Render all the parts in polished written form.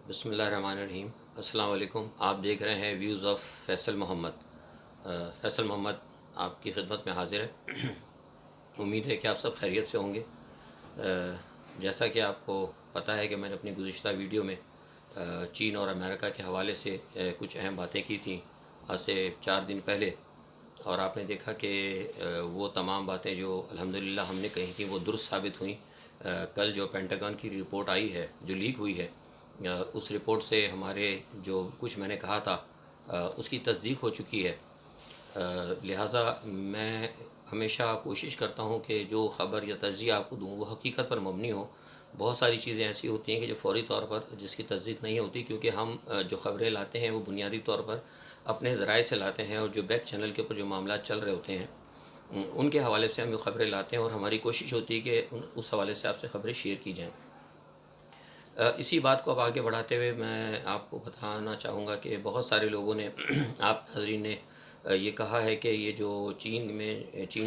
बिस्मिल्लाहिर्रहमानिर्रहीम। अस्सलाम वालेकुम। आप देख रहे हैं व्यूज़ ऑफ फैसल मोहम्मद। फैसल मोहम्मद आपकी खिदमत में हाज़िर है। उम्मीद है कि आप सब खैरियत से होंगे। जैसा कि आपको पता है कि मैंने अपनी गुज़िश्ता वीडियो में चीन और अमेरिका के हवाले से कुछ अहम बातें की थी आज से 4 दिन पहले, और आपने देखा कि वो तमाम बातें जो अल्हम्दुलिल्लाह हमने कही थी वो दुरुस्त साबित हुई। कल जो पेंटागन की रिपोर्ट आई है, जो लीक हुई है, उस रिपोर्ट से हमारे जो कुछ मैंने कहा था उसकी तस्दीक हो चुकी है। लिहाजा मैं हमेशा कोशिश करता हूँ कि जो ख़बर या तज्ज़िया आपको दूँ वो हकीकत पर मबनी हो। बहुत सारी चीज़ें ऐसी होती हैं कि जो फ़ौरी तौर पर जिसकी तस्दीक नहीं होती, क्योंकि हम जो ख़बरें लाते हैं वो बुनियादी तौर पर अपने ज़राए से लाते हैं, और जो बैक चैनल के ऊपर जो मामला चल रहे होते हैं उनके हवाले से हम ख़बरें लाते हैं, और हमारी कोशिश होती है कि उस हवाले से आपसे ख़बरें शेयर की जाएँ। इसी बात को अब आगे बढ़ाते हुए मैं आपको बताना चाहूँगा कि बहुत सारे लोगों ने आप नाज़रीन ने ये कहा है कि ये जो चीन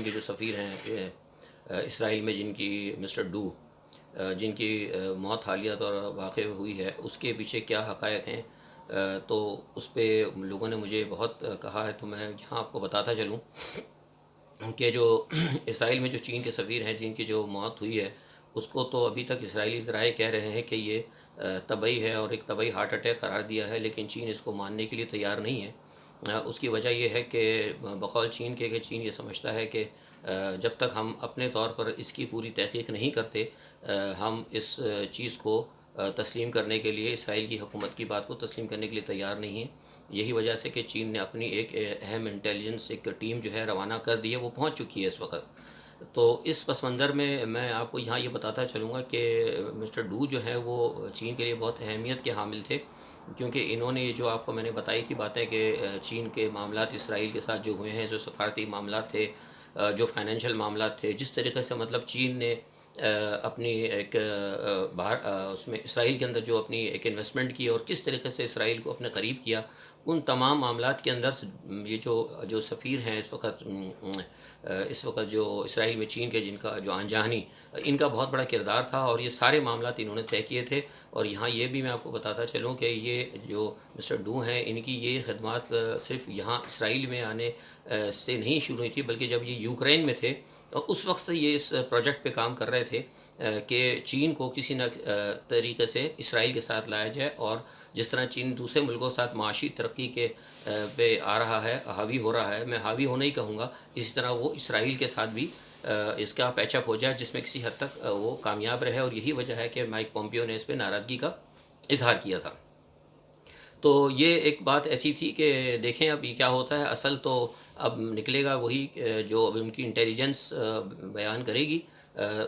के जो सफ़ीर हैं इसराइल में, जिनकी मिस्टर डू जिनकी मौत हालिया तौर वाक़ हुई है, उसके पीछे क्या हक़ायक़ हैं। तो उस पे लोगों ने मुझे बहुत कहा है, तो मैं यहाँ आपको बताता चलूँ कि जो इसराइल में जो चीन के सफ़ीर हैं जिनकी जो मौत हुई है, उसको तो अभी तक इसराइली ज़राए कह रहे हैं कि ये तबई है और एक तबई हार्ट अटैक करार दिया है, लेकिन चीन इसको मानने के लिए तैयार नहीं है। उसकी वजह यह है कि बकौल चीन के कि चीन ये समझता है कि जब तक हम अपने तौर पर इसकी पूरी तहक़ीक़ नहीं करते, हम इस चीज़ को तस्लीम करने के लिए, इसराइल की हुकूमत की बात को तस्लीम करने के लिए तैयार नहीं है। यही वजह से कि चीन ने अपनी एक अहम इंटेलिजेंस एक टीम जो है रवाना कर दी है, वो पहुंच चुकी है इस वक्त। तो इस पस मंज़र में मैं आपको यहाँ ये बताता चलूँगा कि मिस्टर डू जो है वो चीन के लिए बहुत अहमियत के हामिल थे, क्योंकि इन्होंने ये जो आपको मैंने बताई थी बातें कि चीन के मामलात इसराइल के साथ जो हुए हैं, जो सफारती मामलात थे, जो फाइनेंशियल मामलात थे, जिस तरीके से मतलब चीन ने अपनी एक बाहर उसमें इसराइल के अंदर जो अपनी एक इन्वेस्टमेंट की और किस तरीके से इसराइल को अपने करीब किया, उन तमाम मामलात के अंदर ये जो जो सफ़ीर हैं इस वक्त जो इसराइल में चीन के, जिनका जो आनजानी, इनका बहुत बड़ा किरदार था, और ये सारे मामलात इन्होंने तय किए थे। और यहाँ ये भी मैं आपको बताता चलूँ कि ये जो मिस्टर डू हैं, इनकी ये खदमात सिर्फ यहाँ इसराइल में आने से नहीं शुरू हुई थी, बल्कि जब ये यूक्रेन में थे तो उस वक्त से ये इस प्रोजेक्ट पे काम कर रहे थे कि चीन को किसी न तरीके से इसराइल के साथ लाया जाए, और जिस तरह चीन दूसरे मुल्कों के साथ माशी तरक्की के पे आ रहा है, हावी हो रहा है, मैं हावी होना ही कहूँगा, इसी तरह वो इसराइल के साथ भी इसका पैचअप हो जाए, जिसमें किसी हद तक वो कामयाब रहे। और यही वजह है कि माइक पोम्पियो ने इस पर नाराज़गी का इजहार किया था। तो ये एक बात ऐसी थी कि देखें अब ये क्या होता है। असल तो अब निकलेगा वही जो अब उनकी इंटेलिजेंस बयान करेगी,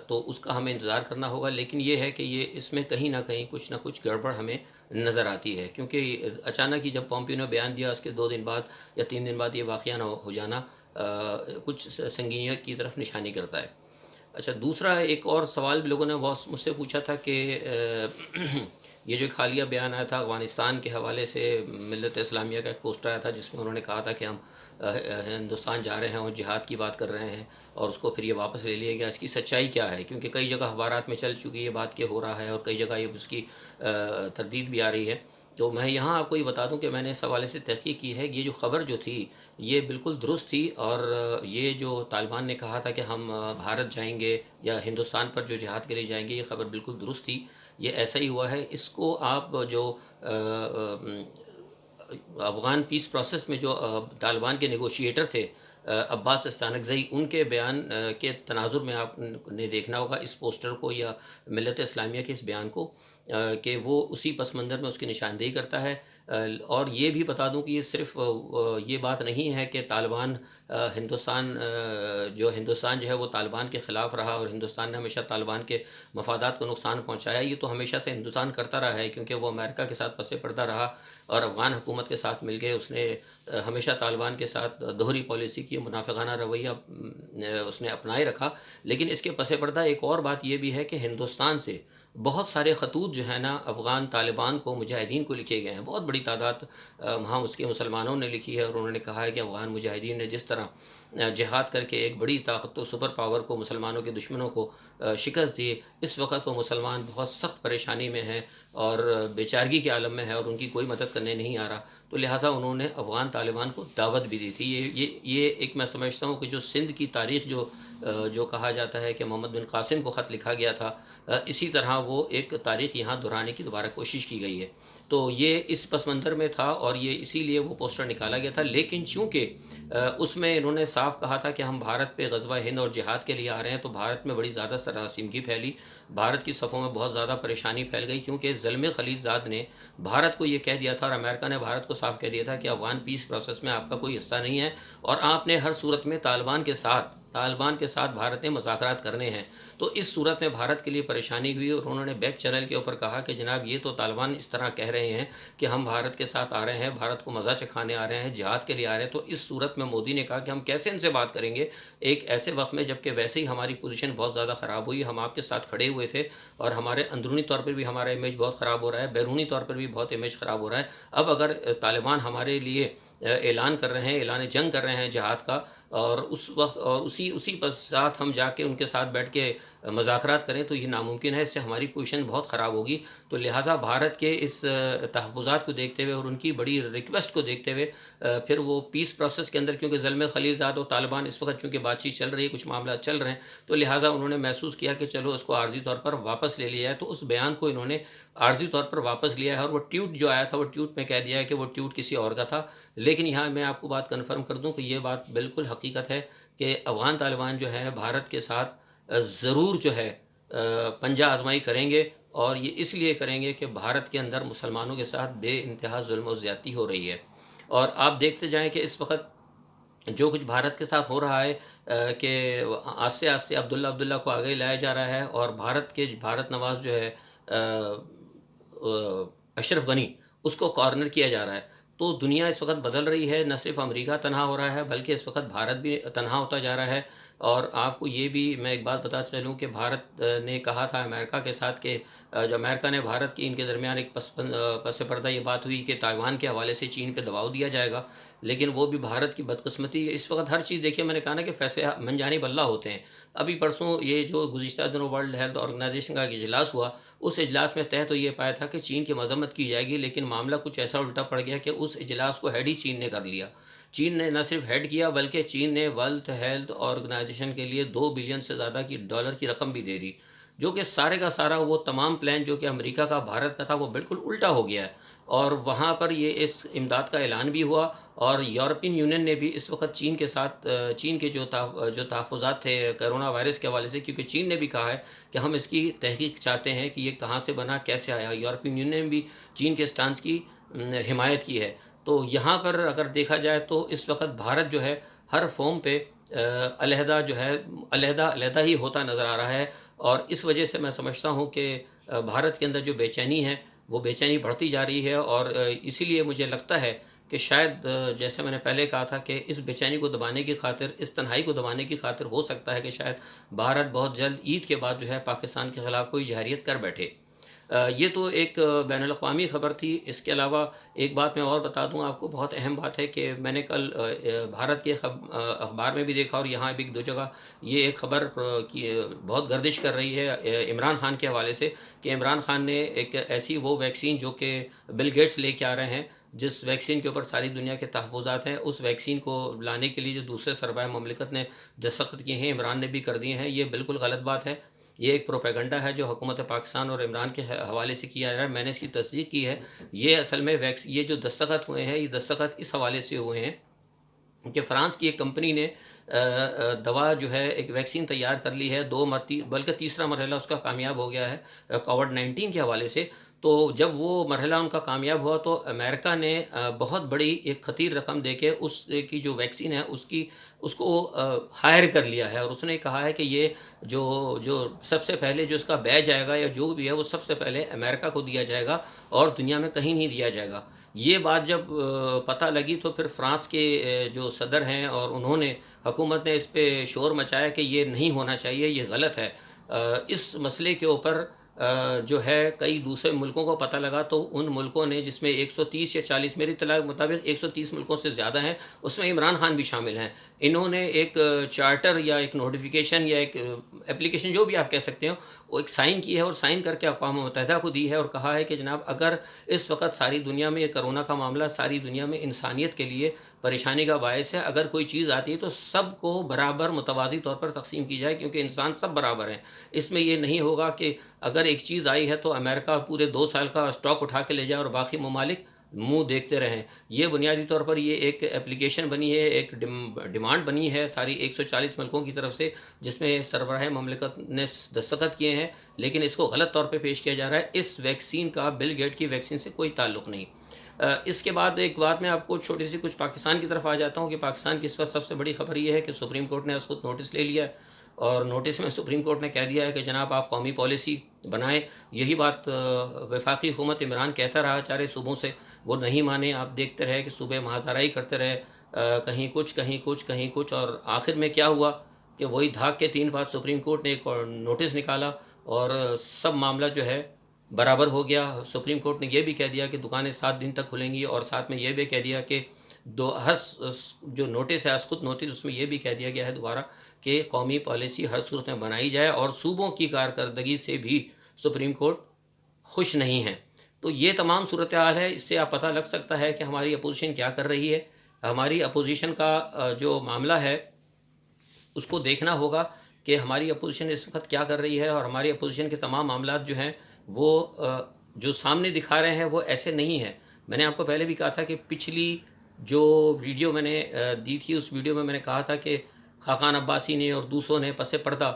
तो उसका हमें इंतज़ार करना होगा। लेकिन ये है कि ये इसमें कहीं ना कहीं कुछ ना कुछ गड़बड़ हमें नज़र आती है, क्योंकि अचानक ही जब पोम्पियो ने बयान दिया, उसके 2 दिन बाद या 3 दिन बाद ये वाक़या ना हो जाना कुछ संगीनियत की तरफ निशानी करता है। अच्छा, दूसरा एक और सवाल भी लोगों ने बहुत मुझसे पूछा था कि ये जो एक हालिया बयान आया था अफ़गानिस्तान के हवाले से, मिल्लत इस्लामिया का एक पोस्टर आया था जिसमें उन्होंने कहा था कि हम हिंदुस्तान जा रहे हैं और जिहाद की बात कर रहे हैं, और उसको फिर ये वापस ले लिया गया। इसकी सच्चाई क्या है? क्योंकि कई जगह अखबारात में चल चुकी है बात कि हो रहा है, और कई जगह ये उसकी तरदीद भी आ रही है। तो मैं यहाँ आपको ये बता दूं कि मैंने इस हवाले से तहक़ीक़ की है। ये जो ख़बर जो थी ये बिल्कुल दुरुस्त थी, और ये जो तालिबान ने कहा था कि हम भारत जाएंगे या हिंदुस्तान पर जो जिहाद के लिए जाएंगे, ये ख़बर बिल्कुल दुरुस्त थी। ये ऐसा ही हुआ है। इसको आप जो अफ़गान पीस प्रोसेस में जो तालिबान के नेगोशिएटर थे अब्बास अस्तानकज़ई, उनके बयान के तनाजुर में आपने देखना होगा इस पोस्टर को या मिल्लत इस्लामिया के इस बयान को, कि वो उसी पस मंज़र में उसकी निशानदेही करता है। और ये भी बता दूं कि ये सिर्फ़ ये बात नहीं है कि तालिबान हिंदुस्तान जो है वो तालिबान के ख़िलाफ़ रहा और हिंदुस्तान ने हमेशा तालिबान के मफादात को नुकसान पहुँचाया। ये तो हमेशा से हिंदुस्तान करता रहा है, क्योंकि वो अमेरिका के साथ पसे पर्दा रहा और अफ़गान हुकूमत के साथ मिल के उसने हमेशा तालिबान के साथ दोहरी पॉलिसी की, मुनाफिकाना रवैया उसने अपनाए रखा। लेकिन इसके पसे पर्दा एक और बात ये भी है कि हिंदुस्तान से बहुत सारे ख़तूत जो है ना अफ़गान तालिबान को, मुजाहिदीन को लिखे गए हैं। बहुत बड़ी तादाद वहाँ उसके मुसलमानों ने लिखी है, और उन्होंने कहा है कि अफ़गान मुजाहिदीन ने जिस तरह जिहाद करके एक बड़ी ताकत सुपर पावर को, मुसलमानों के दुश्मनों को शिकस्त दी। इस वक्त वो मुसलमान बहुत सख्त परेशानी में हैं और बेचारगी के आलम में है और उनकी कोई मदद करने नहीं आ रहा। तो लिहाजा उन्होंने अफ़गान तालिबान को दावत भी दी थी। ये एक मैं समझता हूँ कि जो सिंध की तारीख़ जो कहा जाता है कि मोहम्मद बिन कासिम को ख़त लिखा गया था, इसी तरह वो एक तारीख़ यहाँ दोहराने की दोबारा कोशिश की गई है। तो ये इस पस मंज़र में था और ये इसीलिए वो पोस्टर निकाला गया था। लेकिन चूँकि उसमें इन्होंने साफ कहा था कि हम भारत पे ग़ज़वा हिंद और जिहाद के लिए आ रहे हैं, तो भारत में बड़ी ज़्यादा सरासिमगी फैली, भारत की सफ़ों में बहुत ज़्यादा परेशानी फैल गई, क्योंकि ज़ल्मे खलीज़ाद ने भारत को ये कह दिया था और अमेरिका ने भारत को साफ कह दिया था कि अफ़गान पीस प्रोसेस में आपका कोई हिस्सा नहीं है और आपने हर सूरत में तालिबान के साथ भारत ने मुज़ाकरात करने हैं। तो इस सूरत में भारत के लिए परेशानी हुई और उन्होंने बैक चैनल के ऊपर कहा कि जनाब ये तो तालिबान इस तरह कह रहे हैं कि हम भारत के साथ आ रहे हैं, भारत को मज़ा चखाने आ रहे हैं, जिहाद के लिए आ रहे हैं। तो इस सूरत में मोदी ने कहा कि हम कैसे इनसे बात करेंगे एक ऐसे वक्त में जबकि वैसे ही हमारी पोजीशन बहुत ज़्यादा ख़राब हुई, हम आपके साथ खड़े हुए थे और हमारे अंदरूनी तौर पर भी हमारा इमेज बहुत ख़राब हो रहा है, बैरूनी तौर पर भी बहुत इमेज ख़राब हो रहा है। अब अगर तालिबान हमारे लिए ऐलान कर रहे हैं, ऐलान जंग कर रहे हैं जिहाद का, और उस वक्त और उसी पश्चात हम जाके उनके साथ बैठ के मुज़ाकरात करें, तो ये नामुमकिन है, इससे हमारी पोजीशन बहुत ख़राब होगी। तो लिहाजा भारत के इस तहफ़्फ़ुज़ात को देखते हुए और उनकी बड़ी रिक्वेस्ट को देखते हुए फिर वो पीस प्रोसेस के अंदर, क्योंकि ज़ल्मे खलीज़ाद और तालिबान इस वक्त चूँकि बातचीत चल रही है, कुछ मामला चल रहे हैं, तो लिहाजा उन्होंने महसूस किया कि चलो उसको आर्ज़ी तौर पर वापस ले लिया है। तो उस बयान को इन्होंने आर्ज़ी तौर पर वापस लिया है और वो ट्वीट जो आया था, वो ट्वीट में कह दिया है कि वो ट्वीट किसी और का था। लेकिन यहाँ मैं आपको बात कन्फर्म कर दूँ कि ये बात बिल्कुल हकीकत है कि अफ़गान तालिबान जो है भारत के साथ ज़रूर जो है पंजा आज़माई करेंगे, और ये इसलिए करेंगे कि भारत के अंदर मुसलमानों के साथ बेइंतहा ज़ुल्म और ज़्यादती हो रही है। और आप देखते जाएँ कि इस वक्त जो कुछ भारत के साथ हो रहा है कि आस्ते आस्ते अब्दुल्ला को आगे लाया जा रहा है और भारत नवाज़ जो है अशरफ गनी, उसको कॉर्नर किया जा रहा है। तो दुनिया इस वक्त बदल रही है, न सिर्फ अमेरिका तनहा हो रहा है बल्कि इस वक्त भारत भी तनहा होता जा रहा है। और आपको ये भी मैं एक बात बता चलूँ कि भारत ने कहा था अमेरिका के साथ कि जब अमेरिका ने भारत की, इनके दरमियान एक पस पर्दा ये बात हुई कि ताइवान के हवाले से चीन पे दबाव दिया जाएगा, लेकिन वो भी भारत की बदकिस्मती। इस वक्त हर चीज़ देखिए, मैंने कहा ना कि फैसले मनजानिब अल्लाह होते हैं। अभी परसों ये जो गुज़िश्ता दिनों वर्ल्ड हेल्थ ऑर्गेनाइजेशन का इजलास हुआ, उस इजलास में तय तो ये पाया था कि चीन की मजम्मत की जाएगी, लेकिन मामला कुछ ऐसा उल्टा पड़ गया कि उस इजलास को हेड ही चीन ने कर लिया। चीन ने न सिर्फ हेड किया बल्कि चीन ने वर्ल्ड हेल्थ ऑर्गेनाइजेशन के लिए 2 बिलियन से ज़्यादा की डॉलर की रकम भी दे दी, जो कि सारे का सारा वो तमाम प्लान जो कि अमेरिका का भारत का था वो बिल्कुल उल्टा हो गया है। और वहाँ पर ये इस इमदाद का ऐलान भी हुआ और यूरोपियन यूनियन ने भी इस वक्त चीन के साथ चीन के जो तहफ़्फ़ुज़ात थे कोरोना वायरस के हवाले से, क्योंकि चीन ने भी कहा है कि हम इसकी तहकीक चाहते हैं कि ये कहाँ से बना, कैसे आया। यूरोपियन यूनियन ने भी चीन के स्टांस की हिमायत की है। तो यहाँ पर अगर देखा जाए तो इस वक्त भारत जो है हर फॉर्म पे अलहदा जो है अलहदा ही होता नज़र आ रहा है। और इस वजह से मैं समझता हूँ कि भारत के अंदर जो बेचैनी है वो बेचैनी बढ़ती जा रही है। और इसीलिए मुझे लगता है कि शायद जैसे मैंने पहले कहा था कि इस बेचैनी को दबाने की खातिर, इस तन्हाई को दबाने की खातिर हो सकता है कि शायद भारत बहुत जल्द ईद के बाद जो है पाकिस्तान के ख़िलाफ़ कोई जहरियत कर बैठे। ये तो एक बैनुल-अक़वामी ख़बर थी। इसके अलावा एक बात मैं और बता दूँ आपको, बहुत अहम बात है कि मैंने कल भारत के अखबार में भी देखा और यहाँ भी 2 जगह ये एक ख़बर की बहुत गर्दिश कर रही है इमरान खान के हवाले से, कि इमरान खान ने एक ऐसी वो वैक्सीन जो कि बिल गेट्स लेके आ रहे हैं, जिस वैक्सीन के ऊपर सारी दुनिया के तहफ़्फ़ुज़ात हैं, उस वैक्सीन को लाने के लिए जो दूसरे सरमाया ममलिकत ने दस्तखत किए हैं, इमरान ने भी कर दिए हैं। ये बिल्कुल गलत बात है। ये एक प्रोपेगेंडा है जो हुकूमत पाकिस्तान और इमरान के हवाले से किया जा रहा है। मैंने इसकी तस्दीक की है। ये असल में ये जो दस्तखत हुए हैं, ये दस्तखत इस हवाले से हुए हैं कि फ़्रांस की एक कंपनी ने दवा जो है, एक वैक्सीन तैयार कर ली है, 2 बल्कि तीसरा मरहला उसका कामयाब हो गया है कोविड-19 के हवाले से। तो जब वो मरहला उनका कामयाब हुआ तो अमेरिका ने बहुत बड़ी एक ख़तीर रकम देके उसकी जो वैक्सीन है उसको हायर कर लिया है और उसने कहा है कि ये जो जो सबसे पहले जो इसका बैच आएगा या जो भी है वो सबसे पहले अमेरिका को दिया जाएगा और दुनिया में कहीं नहीं दिया जाएगा। ये बात जब पता लगी तो फिर फ्रांस के जो सदर हैं और उन्होंने, हुकूमत ने इस पे शोर मचाया कि ये नहीं होना चाहिए, ये गलत है। इस मसले के ऊपर जो है कई दूसरे मुल्कों को पता लगा, तो उन मुल्कों ने, जिसमें 130 या 40, मेरी इत्तला के मुताबिक 130 मुल्कों से ज़्यादा हैं, उसमें इमरान खान भी शामिल हैं, इन्होंने एक चार्टर या एक नोटिफिकेशन या एक एप्लीकेशन, जो भी आप कह सकते हो, वो एक साइन की है और साइन करके अक़वाम मुत्तहिदा को दी है और कहा है कि जनाब अगर इस वक्त सारी दुनिया में कोरोना का मामला सारी दुनिया में इंसानियत के लिए परेशानी का बायस है, अगर कोई चीज़ आती है तो सबको बराबर मुतवाज़ी तौर पर तकसीम की जाए, क्योंकि इंसान सब बराबर हैं। इसमें ये नहीं होगा कि अगर एक चीज़ आई है तो अमेरिका पूरे 2 साल का स्टॉक उठा के ले जाए और बाकी ममालिक मुंह देखते रहें। ये बुनियादी तौर पर ये एक एप्लीकेशन बनी है, एक डिमांड बनी है सारी 140 मुल्कों की तरफ से, जिसमें सरबराह ममलिकत ने दस्तखत किए हैं, लेकिन इसको गलत तौर पे पेश किया जा रहा है। इस वैक्सीन का बिल गेट की वैक्सीन से कोई ताल्लुक़ नहीं। इसके बाद एक बात मैं आपको छोटी सी कुछ पाकिस्तान की तरफ आ जाता हूँ कि पाकिस्तान की इस वक्त सबसे बड़ी खबर ये है कि सुप्रीम कोर्ट ने उसको नोटिस ले लिया है और नोटिस में सुप्रीम कोर्ट ने कह दिया है कि जनाब आप कौमी पॉलिसी बनाएं। यही बात वफाकी हुकूमत इमरान कहता रहा चारे सूबों से, वो नहीं माने। आप देखते रहे कि सूबे महाजराई करते रहे, कहीं कुछ कहीं कुछ कहीं कुछ, और आखिर में क्या हुआ कि वही धाक के 3 बार सुप्रीम कोर्ट ने एक नोटिस निकाला और सब मामला जो है बराबर हो गया। सुप्रीम कोर्ट ने यह भी कह दिया कि दुकानें 7 दिन तक खुलेंगी और साथ में यह भी कह दिया कि जो नोटिस है खुद नोटिस, उसमें यह भी कह दिया गया है दोबारा कि कौमी पॉलिसी हर सूरत में बनाई जाए और सूबों की कारकर्दगी से भी सुप्रीम कोर्ट खुश नहीं है। तो ये तमाम सूरत हाल है। इससे आप पता लग सकता है कि हमारी अपोजिशन क्या कर रही है। हमारी अपोजिशन का जो मामला है उसको देखना होगा कि हमारी अपोजिशन इस वक्त क्या कर रही है, और हमारी अपोजिशन के तमाम मामला जो हैं वो जो सामने दिखा रहे हैं वो ऐसे नहीं है। मैंने आपको पहले भी कहा था कि पिछली जो वीडियो मैंने दी थी, उस वीडियो में मैंने कहा था कि खाकान अब्बासी ने और दूसरों ने पसे पर्दा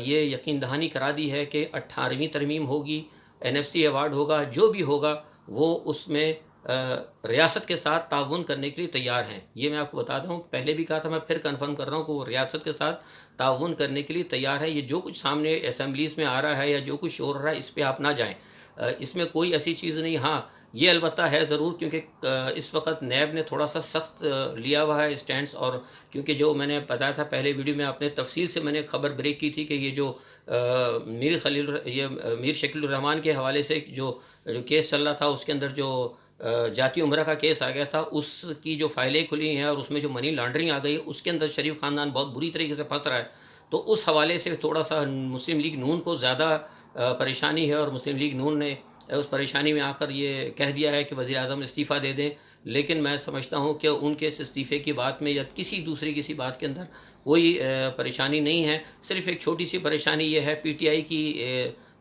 ये यकीन दहानी करा दी है कि 18वीं तरमीम होगी, NFC अवार्ड होगा, जो भी होगा वो उसमें रियासत के साथ ताउन करने के लिए तैयार हैं। ये मैं आपको बताता हूँ, पहले भी कहा था, मैं फिर कंफर्म कर रहा हूँ कि वो रियासत के साथ ताउन करने के लिए तैयार है। ये जो कुछ सामने असम्बलीज़ में आ रहा है या जो कुछ शोर हो रहा है, इस पर आप ना जाएँ, इसमें कोई ऐसी चीज़ नहीं। हाँ, ये अलबत्ता है ज़रूर, क्योंकि इस वक्त नैब ने थोड़ा सा सख्त लिया हुआ है स्टैंड्स, और क्योंकि जो मैंने बताया था पहले वीडियो में, आपने तफसील से मैंने खबर ब्रेक की थी कि ये जो मीर शकील रहमान के हवाले से जो केस चल रहा था, उसके अंदर जो जाती उम्र का केस आ गया था, उसकी जो फाइलें खुली हैं और उसमें जो मनी लॉन्ड्रिंग आ गई है, उसके अंदर शरीफ ख़ानदान बहुत बुरी तरीके से फंस रहा है। तो उस हवाले से थोड़ा सा मुस्लिम लीग नून को ज़्यादा परेशानी है, और मुस्लिम लीग नून ने उस परेशानी में आकर ये कह दिया है कि वज़ीर आज़म इस्तीफ़ा दे दें। लेकिन मैं समझता हूँ कि उनके इस इस्तीफ़े की बात में या किसी बात के अंदर कोई परेशानी नहीं है। सिर्फ़ एक छोटी सी परेशानी ये है PTI की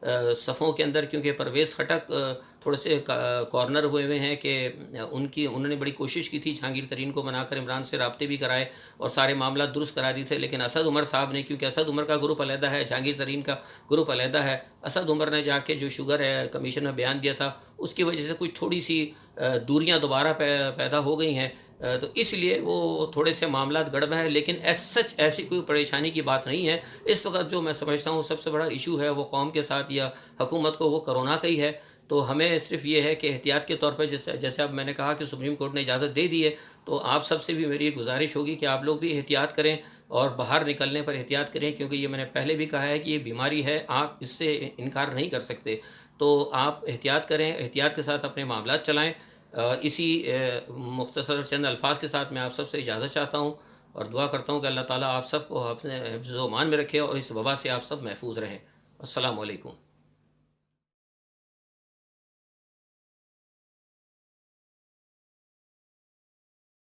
सफ़ों के अंदर, क्योंकि परवेज़ खटक थोड़े से कॉर्नर हुए हैं कि उन्होंने बड़ी कोशिश की थी जहांगीर तरीन को बनाकर, इमरान से राब्ते भी कराए और सारे मामला दुरुस्त करा दिए थे, लेकिन असद उमर साहब ने, क्योंकि असद उमर का ग्रुप अलहदा है, जहांगीर तरीन का ग्रुप अलहदा है, असद उमर ने जाके जो शुगर है कमीशन में बयान दिया था, उसकी वजह से कुछ थोड़ी सी दूरियाँ दोबारा पैदा हो गई हैं। तो इसलिए वो थोड़े से मामला गड़बड़ है, लेकिन सच ऐसी कोई परेशानी की बात नहीं है। इस वक्त जो मैं समझता हूँ सबसे बड़ा इशू है वो कौम के साथ या हुकूमत को, वो कोरोना का ही है। तो हमें सिर्फ ये है कि एहतियात के तौर पर, जैसे अब मैंने कहा कि सुप्रीम कोर्ट ने इजाज़त दे दी है, तो आप सबसे भी मेरी गुजारिश होगी कि आप लोग भी एहतियात करें और बाहर निकलने पर एहतियात करें, क्योंकि ये मैंने पहले भी कहा है कि ये बीमारी है, आप इससे इनकार नहीं कर सकते। तो आप एहतियात करें, एहतियात के साथ अपने मामलात चलाएँ। इसी मुख्तसर चंद अल्फाज के साथ मैं आप सबसे इजाज़त चाहता हूँ और दुआ करता हूँ कि अल्लाह ताला आप सबको अपने हिफ्ज़-ओ-मान में रखे और इस वबा से आप सब महफूज रहें। अस्सलामु अलैकुम।